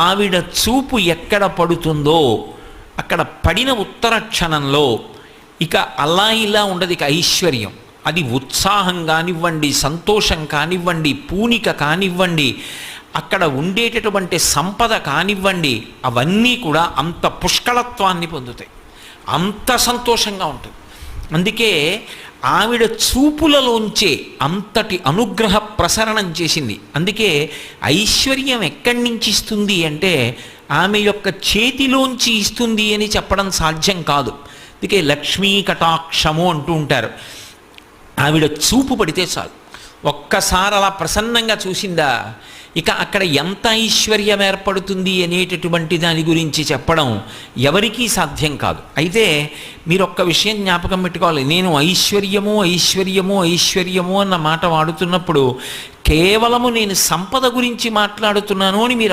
ఆవిడ చూపు ఎక్కడ పడుతుందో అక్కడ పడిన ఉత్తర క్షణంలో ఇక అలా ఇలా ఉండదు, ఇక ఐశ్వర్యం. అది ఉత్సాహం కానివ్వండి, సంతోషం కానివ్వండి, పూనిక కానివ్వండి, అక్కడ ఉండేటటువంటి సంపద కానివ్వండి, అవన్నీ కూడా అంత పుష్కళత్వాన్ని పొందుతాయి, అంత సంతోషంగా ఉంటుంది. అందుకే ఆవిడ చూపులలోంచే అంతటి అనుగ్రహ ప్రసరణం చేసింది. అందుకే ఐశ్వర్యం ఎక్కడి నుంచి ఇస్తుంది అంటే ఆమె యొక్క చేతిలోంచి ఇస్తుంది అని చెప్పడం సాధ్యం కాదు. అందుకే లక్ష్మీ కటాక్షము అంటూ ఉంటారు. ఆవిడ చూపు పడితే చాలు, ఒక్కసారి అలా ప్రసన్నంగా చూసిందా, ఇక అక్కడ ఎంత ఐశ్వర్యం ఏర్పడుతుంది అనేటటువంటి దాని గురించి చెప్పడం ఎవరికీ సాధ్యం కాదు. అయితే మీరు ఒక్క విషయం జ్ఞాపకం పెట్టుకోవాలి, నేను ఐశ్వర్యము ఐశ్వర్యము ఐశ్వర్యము అన్న మాట వాడుతున్నప్పుడు కేవలము నేను సంపద గురించి మాట్లాడుతున్నాను అని మీరు